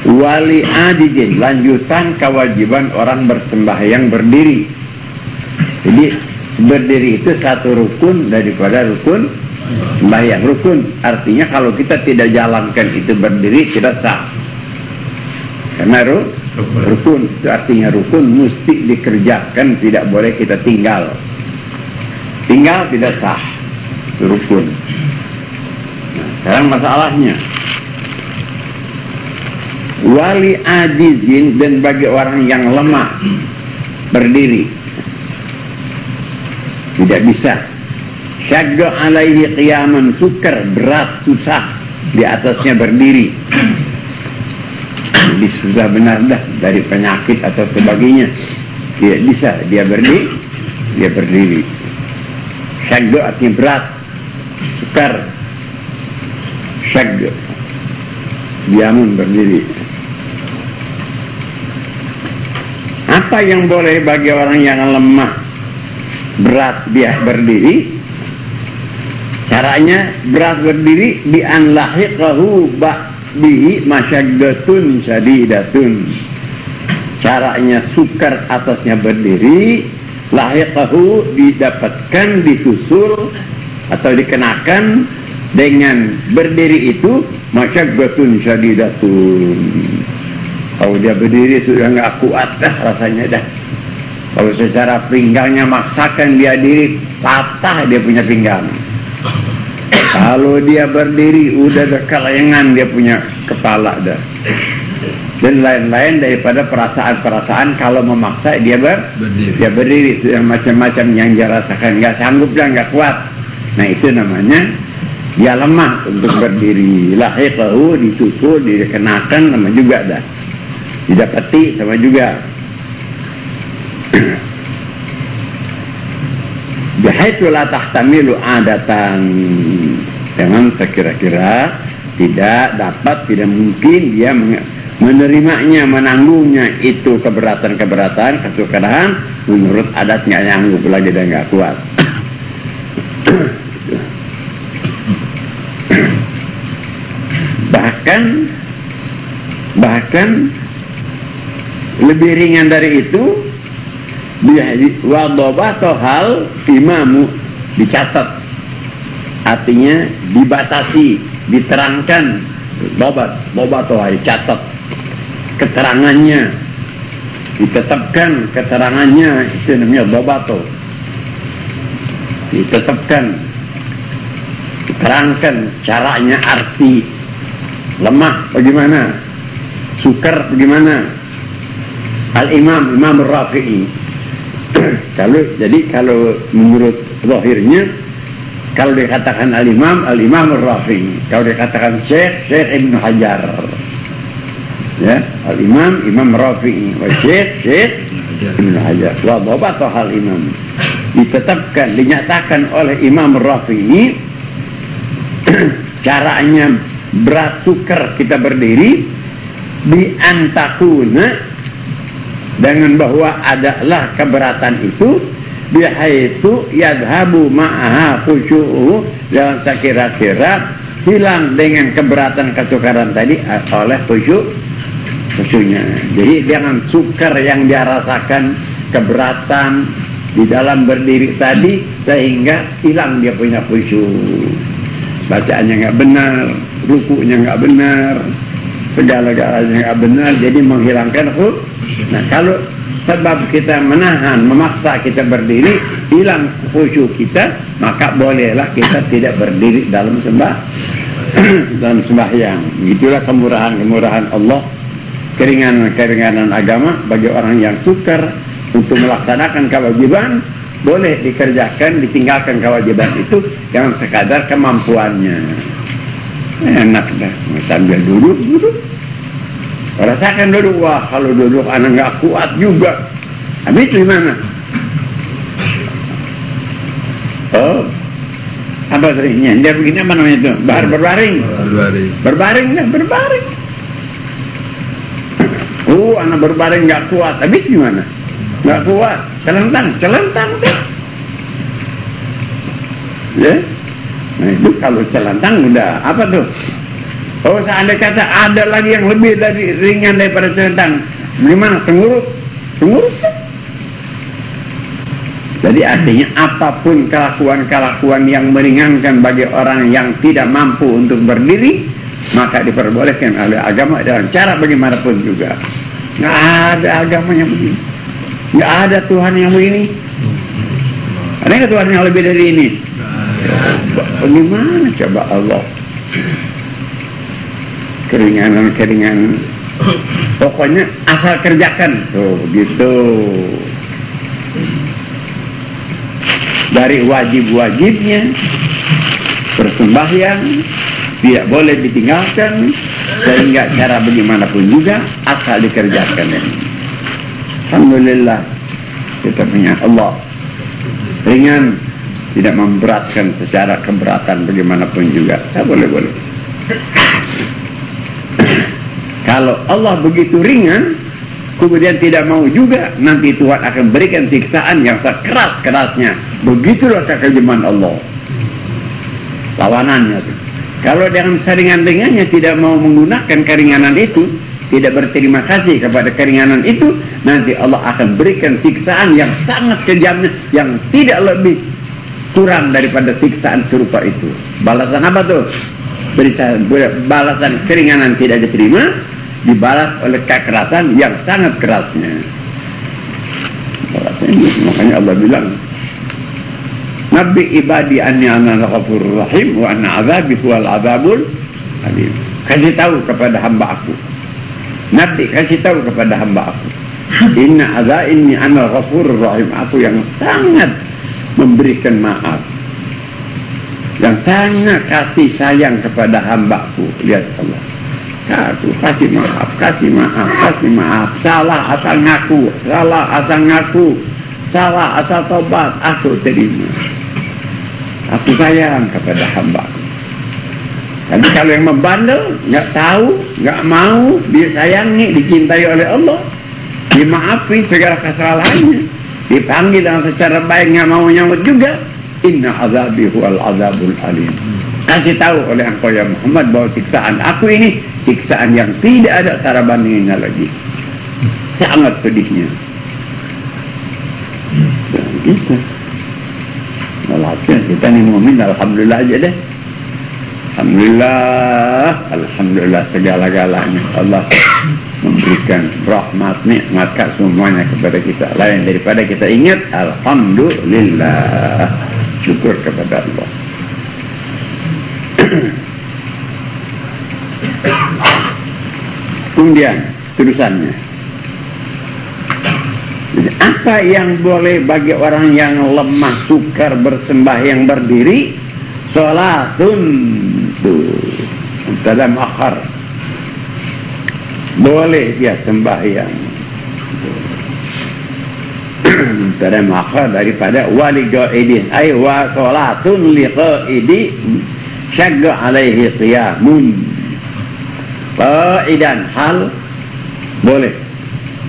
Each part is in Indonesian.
Wali adijin, lanjutan kewajiban orang bersembahyang berdiri. Jadi berdiri itu satu rukun daripada rukun sembahyang. Rukun artinya kalau kita tidak jalankan itu berdiri tidak sah. Karena rukun itu artinya rukun mesti dikerjakan, tidak boleh kita tinggal. Tinggal tidak sah, itu rukun. Nah, sekarang masalahnya wali ajizin, dan bagi orang yang lemah berdiri tidak bisa. Syagga alaihi qiyaman, sukar, berat, susah di atasnya berdiri. Jadi sudah benar dah dari penyakit atau sebagainya, tidak bisa dia berdiri. Syagga artinya berat, sukar. Syagga diamun berdiri. Apa yang boleh bagi orang yang lemah berat dia berdiri? Caranya berat berdiri bi an lahiqahu bihi masyaggatun syadidatun. Caranya sukar atasnya berdiri, lahiqahu didapatkan, disusul atau dikenakan dengan berdiri itu masyaggatun syadidatun. Kalau dia berdiri sudah nggak kuat dah rasanya dah. Kalau secara pinggangnya maksakan dia diri, patah dia punya pinggang. Kalau dia berdiri udah ada kelengan dia punya kepala dah. Dan lain-lain daripada perasaan-perasaan kalau memaksa dia berdiri sudah macam-macam yang dia rasakan, nggak sanggup dan nggak kuat. Nah itu namanya dia lemah untuk berdiri. Lahiqahu disusul, dikenakan sama juga dah. Didapati sama juga. Bihaitsu la tahtamilu adatan, dengan sekira-kira tidak dapat, tidak mungkin dia menerimanya, menanggungnya itu keberatan-keberatan, kesukaran menurut adatnya yang anggap lagi dan nggak kuat. bahkan lebih ringan dari itu, wadobatoh hal imamu, dicatat, artinya dibatasi, diterangkan. Dobatoh hal catat keterangannya, ditetapkan keterangannya, itu namanya dobato. Ditetapkan, diterangkan caranya, arti lemah bagaimana, sukar bagaimana. Al-Imam Rafi'i kalau menurut zahirnya, kalau dikatakan Al-Imam Rafi'i, kalau dikatakan Syekh Ibnu Hajar, ya, Al-Imam Rafi'i wa Syekh Ibnu Hajar. Wa dhabata al-Imam, ditetapkan, dinyatakan oleh Imam Rafi'i caranya berat sukar kita berdiri, bi antakuna, dengan bahwa adalah keberatan itu, bihaitu yadhabu ma'aha khusyu'u, dan sekira-kira hilang dengan keberatan kesukaran tadi oleh khusyu'nya. Jadi jangan sukar yang dia rasakan, keberatan di dalam berdiri tadi sehingga hilang dia punya khusyuk. Bacaannya nggak benar, rukunya nggak benar, segala-galanya nggak benar, jadi menghilangkan khusyuk. Nah kalau sebab kita menahan, memaksa kita berdiri, hilang khusyuk kita, maka bolehlah kita tidak berdiri dalam sembahyang. Itulah kemurahan Allah, keringanan agama bagi orang yang sukar untuk melaksanakan kewajiban. Boleh dikerjakan, ditinggalkan kewajiban itu dengan sekadar kemampuannya. Enak dah, sambil duduk. Rasakan duduk, wah kalau duduk anak nggak kuat juga. Habis gimana? Oh, apa tadinya? Dia begini apa namanya itu? Berbaring. Berbaring. Oh, anak berbaring nggak kuat. Habis gimana? Nggak kuat. Celentang deh. Ya. Nah itu kalau celentang udah apa tuh? Oh, seandainya kata ada lagi yang lebih dari ringan daripada centang, bagaimana? Tengurut. Jadi artinya apapun kelakuan-kelakuan yang meringankan bagi orang yang tidak mampu untuk berdiri, maka diperbolehkan oleh agama dalam cara bagaimanapun juga. Nggak ada agama yang begini, nggak ada Tuhan yang begini. Ada nggak Tuhan yang lebih dari ini? Bagaimana coba Allah? Keringanan, pokoknya asal kerjakan tuh gitu. Dari wajib-wajibnya persembahyang tidak boleh ditinggalkan, sehingga cara bagaimanapun juga asal dikerjakan. Alhamdulillah kita punya Allah ringan, tidak memberatkan secara keberatan bagaimanapun juga. Saya boleh. Kalau Allah begitu ringan, kemudian tidak mau juga, nanti Tuhan akan berikan siksaan yang sekeras-kerasnya. Begitulah kekerasan Allah. Lawanannya tuh. Kalau dengan seringan-ringannya tidak mau menggunakan keringanan itu, tidak berterima kasih kepada keringanan itu, nanti Allah akan berikan siksaan yang sangat kejamnya, yang tidak lebih kurang daripada siksaan serupa itu. Balasan apa tuh? Balasan keringanan tidak diterima, dibalas oleh kekerasan yang sangat kerasnya. Makanya Allah bilang, Nabi ibadi anni ana al-ghafurur rahim wa anna azabi huwal azabul alim. Kasih tahu kepada hamba aku, Nabi kasih tahu kepada hamba aku, inna azaini ana al-ghafurur rahim, aku yang sangat memberikan maaf, yang sangat kasih sayang kepada hambaku. Lihat Allah, aku kasih maaf, salah asal ngaku, salah asal tobat, aku terima. Aku sayang kepada hamba. Tapi kalau yang membandel, nggak tahu, nggak mau, dia sayangi, dicintai oleh Allah, dimaafi segala kesalahannya, dipanggil dengan secara baik, nggak mau nyambut juga. Inna azabi huwal azabul alim. Kasih tahu oleh engkau ya Muhammad bahwa siksaan aku ini siksaan yang tidak ada tara bandinginnya lagi. Sangat pedihnya. Dan gitu. Alhasil kita ni mu'min, alhamdulillah aja deh. Alhamdulillah segala-galanya Allah memberikan rahmat, nikmat, semuanya kepada kita. Lain daripada kita ingat, alhamdulillah, syukur kepada Allah. Kemudian terusannya, jadi, apa yang boleh bagi orang yang lemah, sukar, bersembahyang berdiri? Sholatun dalam akhar, boleh dia sembahyang dalam akhar daripada wali qaidin, ay wa sholatun li qaidi syagga alaihi qiyamun. Qaidan hal boleh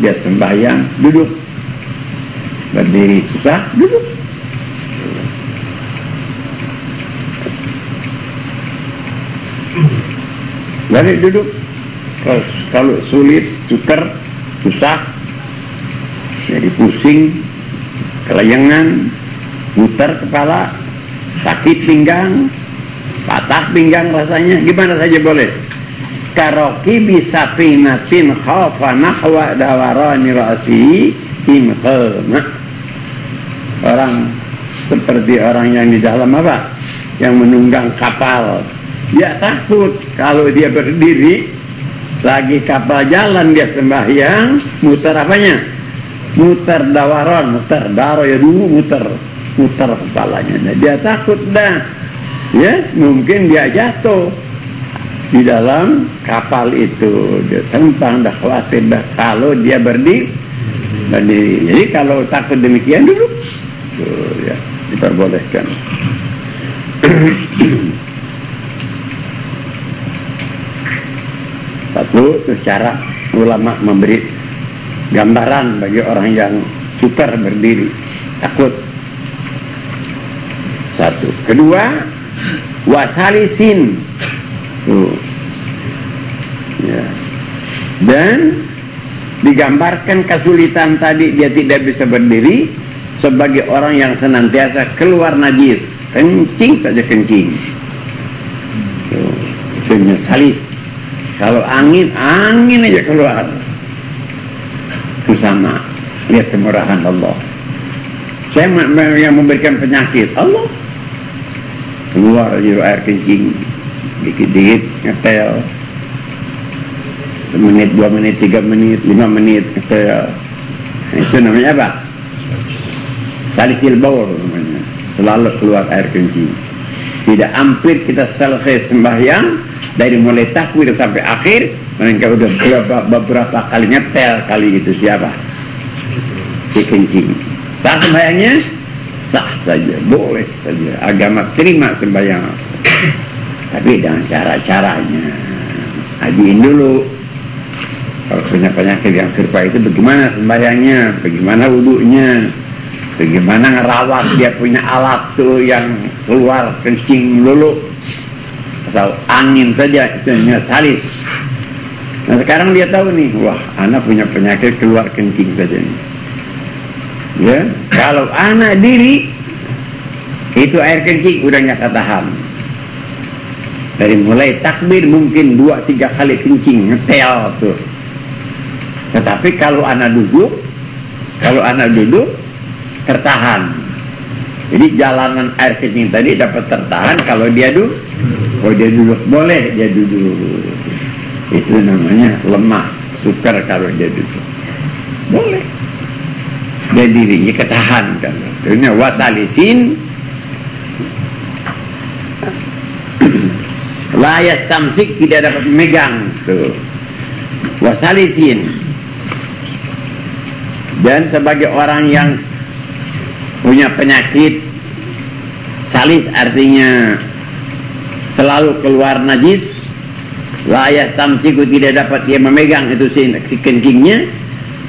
dia sembahyang duduk, berdiri susah duduk. Balik duduk. Kalau sulit, sukar, susah, jadi pusing, kelayangan, muter kepala, sakit pinggang, patah pinggang rasanya, gimana saja boleh. Karoki bisa pinatin khafa nahwa dawarani ra'si imkhama. Orang seperti orang yang di dalam apa? Yang menunggang kapal. Dia takut kalau dia berdiri lagi kapal jalan, dia sembahyang, muter apanya? Muter dawaron, muter daro ya dulu, muter kepalanya. Nah, dia takut dah, ya mungkin dia jatuh di dalam kapal itu, dia sempang dah, khawatir dah kalau dia berdiri. Jadi kalau takut demikian duduk, ya diperbolehkan. Satu, itu cara ulama memberi gambaran bagi orang yang sukar berdiri, takut. Satu. Kedua, wasalisin. Ya. Dan digambarkan kesulitan tadi, dia tidak bisa berdiri sebagai orang yang senantiasa keluar najis, kencing saja kencing. Itu salis. Kalau angin aja keluar. Itu sama. Lihat kemurahan Allah. Saya yang memberikan penyakit, Allah. Keluar air kencing, dikit-dikit ngetel. 1 menit, 2 menit, 3 menit, 5 menit ngetel. Itu namanya apa? Salisil baul namanya. Selalu keluar air kencing. Tidak hampir kita selesai sembahyang dari mulai takbir sampai akhir, mereka udah beberapa kali ngetel kali itu siapa? Si kencing. Sah sembahyangnya? Sah saja, boleh saja. Agama terima sembahyang. Tapi dengan cara-caranya. Hajiin dulu. Kalau punya penyakit yang serupa itu, bagaimana sembahyangnya? Bagaimana wudunya? Bagaimana ngerawat dia punya alat tuh yang keluar kencing dulu? Atau angin saja, itu hanya salis. Nah sekarang dia tahu nih, wah anak punya penyakit keluar kencing saja nih. Ya, kalau anak diri itu air kencing udah nggak ketahan. Dari mulai takbir mungkin 2-3 kali kencing ngetel tuh. Tetapi kalau anak duduk tertahan. Jadi jalanan air kencing tadi dapat tertahan kalau dia duduk. Kalau dia duduk boleh dia duduk. Itu namanya lemah, sukar kalau dia duduk. Boleh. Dia dirinya ketahan kan. Ini watalisin layas tamsik, tidak dapat memegang tuh. Wasalisin. Dan sebagai orang yang punya penyakit salis, artinya selalu keluar najis, layas tamsiku, tidak dapat dia memegang itu si kencingnya,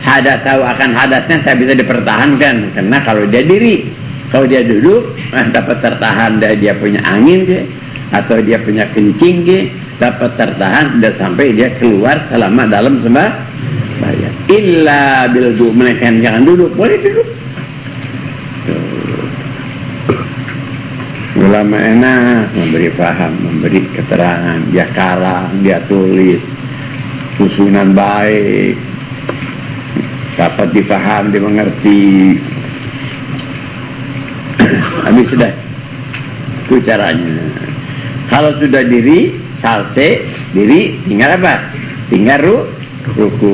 hadat, tahu akan hadatnya tak bisa dipertahankan, karena kalau dia diri, kalau dia duduk dapat tertahan, dia punya angin ke, atau dia punya kencing ke, dapat tertahan, tidak sampai dia keluar selama dalam sembahyang. Illa bildu, menekan jangan duduk, boleh duduk. Ulama enak memberi paham, memberi keterangan, dia karang, dia tulis, susunan baik, dapat dipaham, dimengerti. Habis sudah, itu caranya. Kalau sudah diri, salse, diri, tinggal apa? Tinggal ruku.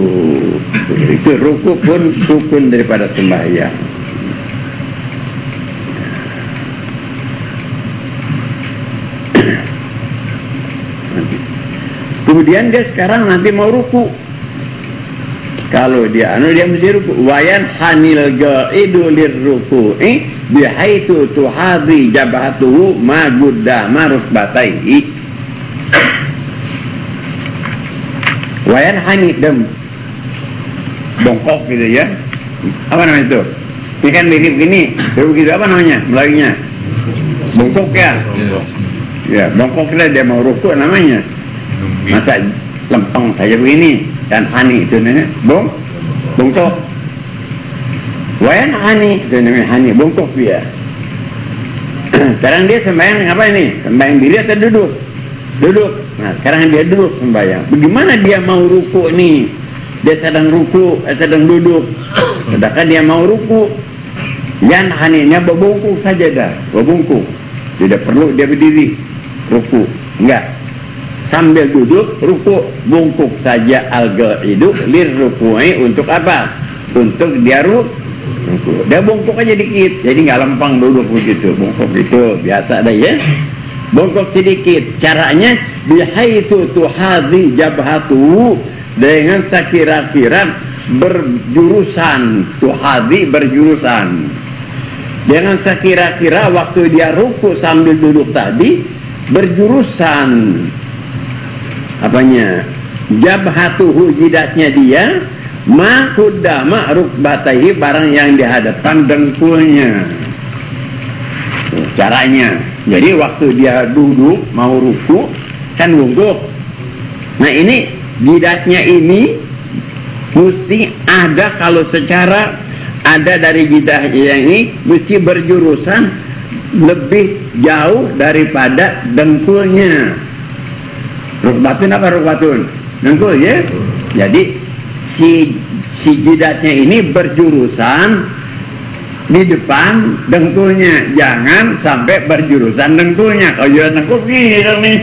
Itu ruku pun rukun daripada sembahyang. Kemudian dia sekarang nanti mau ruku. Kalau dia mesti ruku. Wayan hanil ga'idu lirruku bihaitu tuhadhi jabhatuhu ma guddama rukbataihi. Wayan hani dem bongkok gitu ya. Apa namanya itu? Ini kan mirip gini. Begitu apa namanya? Melayunya bongkok ya. Ya, bongkok dia mau ruku namanya. Masa lempeng saja begini, dan hani itu namanya bongkok. Wayan hani itu namanya hani, bongkok dia. Sekarang dia sembahyang apa ini? Sembahyang diri atau duduk? Duduk. Nah sekarang dia duduk sembahyang. Bagaimana dia mau ruku nih? Dia sedang ruku, sedang duduk. Sedangkan dia mau ruku, yan haninya berbungkuk saja dah, berbungkuk. Tidak perlu dia berdiri ruku, enggak. Sambil duduk, ruku, bungkuk saja al-ga'idu lirruku'i, untuk apa? Untuk dia ruku. Dia bungkuk aja dikit, jadi nggak lempang duduk begitu. Bungkuk itu biasa ada ya. Bungkuk sedikit. Caranya bihaitu tuhadhi jabhatu, dengan sekira-kira berjurusan. Tuhadhi berjurusan. Dengan sekira-kira waktu dia ruku sambil duduk tadi berjurusan. Apanya? Jabhatuhu, jidatnya dia, ma kuddama rukbataihi, barang yang dihadapkan dengkulnya. Caranya, jadi waktu dia duduk mau ruku kan bungkuk. Nah ini jidatnya ini mesti ada, kalau secara ada dari jidahnya ini mesti berjurusan lebih jauh daripada dengkulnya. Rukbatun apa rukbatun? Dengkul ya. Jadi si jidatnya ini berjurusan di depan dengkulnya, jangan sampai berjurusan dengkulnya. Kalau jurusan dengkul nih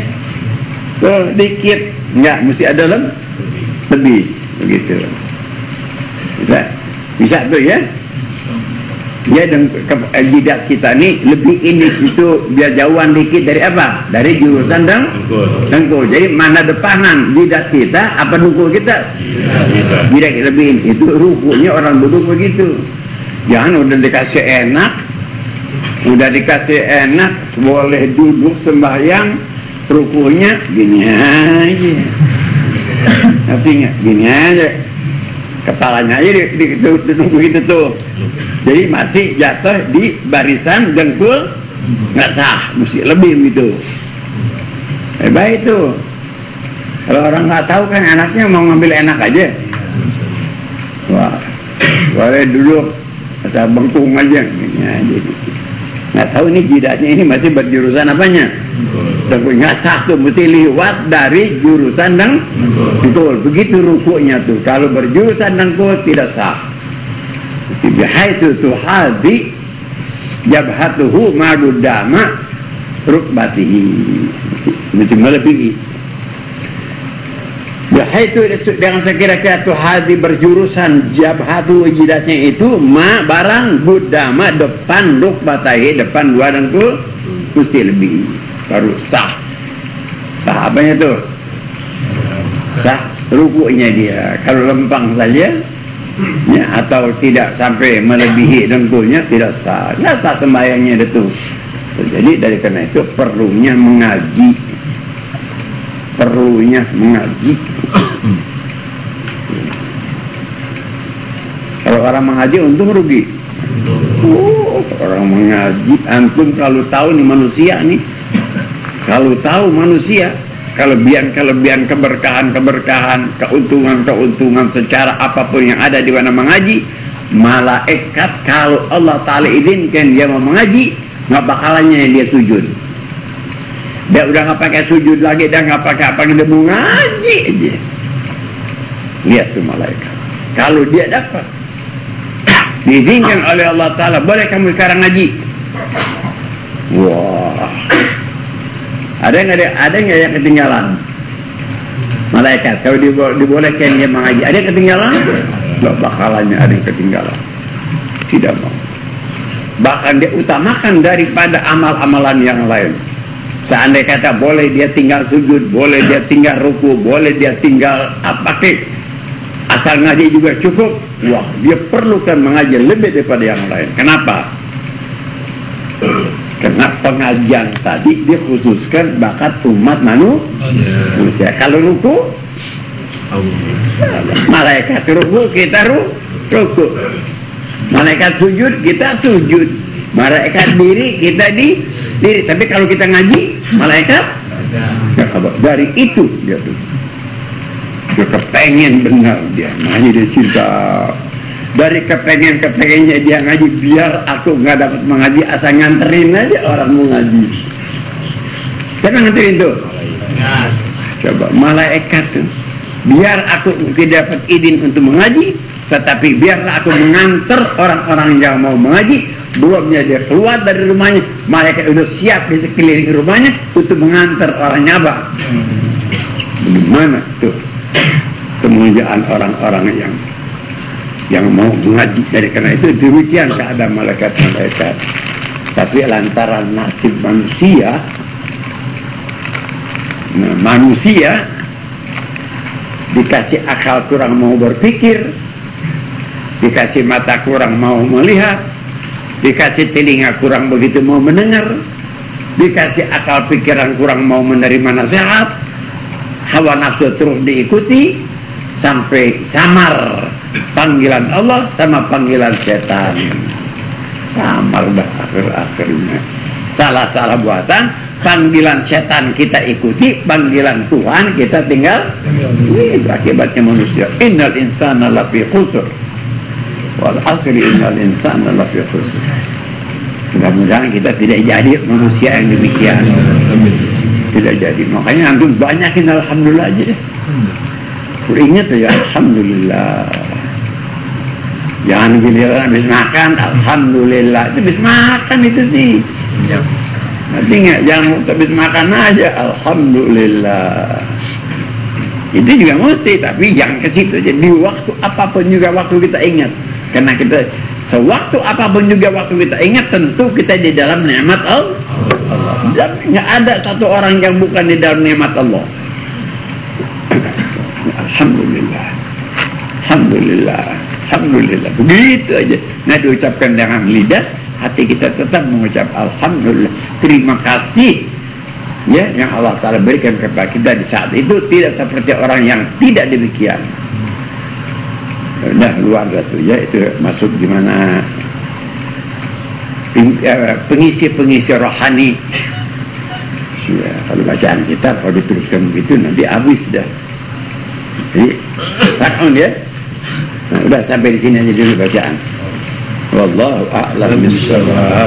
tuh dikit, enggak, mesti ada lebih begitu. Bisa tuh ya. Ya, jidat kita nih lebih ini itu biar jauhan dikit dari apa? Dari jurusan dengkul. Jadi mana depanan jidat kita apa dengkul kita? Jidat lebih ini. Itu rukunya orang duduk begitu. Jangan udah dikasih enak, boleh duduk sembahyang, rukunya gini aja. Tapi nggak gini aja. Kepalanya aja duduk begitu tuh. Jadi masih jatuh di barisan dengkul, nggak sah, mesti lebih gitu. Baik itu. Kalau orang nggak tahu kan anaknya mau ngambil enak aja. Wah, boleh duduk, asal bengkung aja. Nggak tahu ini jidatnya ini masih berjurusan apanya? Dengkul, nggak sah tuh, mesti lewat dari jurusan dengkul. Begitu rukuknya tuh. Kalau berjurusan dengkul tidak sah. Bihaitu tuhadi jabhatuhu ma'gudama rukbatihi, mesti melebihi. Bihaitu dengan sekira-kira tuhadi berjurusan jabhatu jidatnya itu ma barang gudama depan rukbatahi, depan dua dengkul, mesti lebih, baru sah. Sah apanya tuh? Sah rukuknya dia. Kalau lempang saja ya, atau tidak sampai melebihi dengkulnya tidak sah. Nggak sah sembahyangnya itu. Jadi dari karena itu perlunya mengaji. Kalau orang mengaji untung rugi. Orang mengaji, antum kalau tahu nih manusia nih, kalau tahu manusia kelebihan, keberkahan, keuntungan secara apapun yang ada di mana mengaji, malaikat kalau Allah Ta'ala izinkan dia mau mengaji, nggak bakalannya dia sujud. Dia udah nggak pakai sujud lagi, dia nggak pakai apa, dia mau ngaji aja. Lihat tuh malaikat. Kalau dia dapat diizinkan oleh Allah Ta'ala, boleh kamu sekarang ngaji. Wah. Ada nggak yang ketinggalan? Malaikat kalau dibolehkan dia mengaji, ada yang ketinggalan? Nggak bakalannya ada yang ketinggalan. Tidak mau. Bahkan dia utamakan daripada amal-amalan yang lain. Seandainya kata boleh dia tinggal sujud, boleh dia tinggal ruku, boleh dia tinggal apa kek, asal ngaji juga cukup. Wah, dia perlukan mengaji lebih daripada yang lain. Kenapa? Karena pengajian tadi dia khususkan bakat umat manusia. Kalau ruku, malaikat ruku, kita ruku. Malaikat sujud, kita sujud. Malaikat diri, kita diri. Tapi kalau kita ngaji, malaikat dari itu dia tuh. Dia kepengen benar dia ngaji, dia cinta. Dari kepengennya dia ngaji, biar aku nggak dapat mengaji, asal nganterin aja orang mau ngaji. Siapa nganterin tuh? Coba malaikat tuh. Biar aku tidak dapat izin untuk mengaji, tetapi biarlah aku mengantar orang-orang yang mau mengaji. Belumnya dia keluar dari rumahnya, malaikat udah siap di sekeliling rumahnya untuk mengantar orangnya apa? Bagaimana tuh kemuliaan orang-orang yang mau mengaji. Dari karena itu demikian keadaan malaikat-malaikat. Tapi lantaran nasib manusia, manusia dikasih akal kurang mau berpikir, dikasih mata kurang mau melihat, dikasih telinga kurang begitu mau mendengar, dikasih akal pikiran kurang mau menerima nasihat, hawa nafsu terus diikuti, sampai samar panggilan Allah sama panggilan setan. Samar dah akhir-akhirnya. Salah-salah buatan panggilan setan kita ikuti, panggilan Tuhan kita tinggal. Ini itu akibatnya manusia. Innal insana lafi khusr wal asri innal insana lafi khusr. Mudah-mudahan kita tidak jadi manusia yang demikian. Tidak jadi. Makanya antum banyakin alhamdulillah aja deh. Ingat ya, alhamdulillah. Jangan giliran habis makan, alhamdulillah. Itu habis makan itu sih. Nanti nggak, jangan habis makan aja, alhamdulillah. Itu juga mesti, tapi jangan ke situ. Jadi waktu apapun juga waktu kita ingat. Karena kita sewaktu apapun juga waktu kita ingat, tentu kita di dalam nikmat Allah. Dan nggak ada satu orang yang bukan di dalam nikmat Allah. Alhamdulillah, alhamdulillah, alhamdulillah. Begitu aja. Nah, diucapkan dengan lidah, hati kita tetap mengucap alhamdulillah. Terima kasih ya yang Allah Ta'ala berikan kepada kita di saat itu, tidak seperti orang yang tidak demikian. Udah luar tuh ya, itu masuk di mana pengisi-pengisi rohani ya, kalau bacaan kita kalau diteruskan begitu nanti habis dah. Jadi takon ya. Nah, udah sampai di sini aja dulu bacaan. Wallahu a'lam bishawab.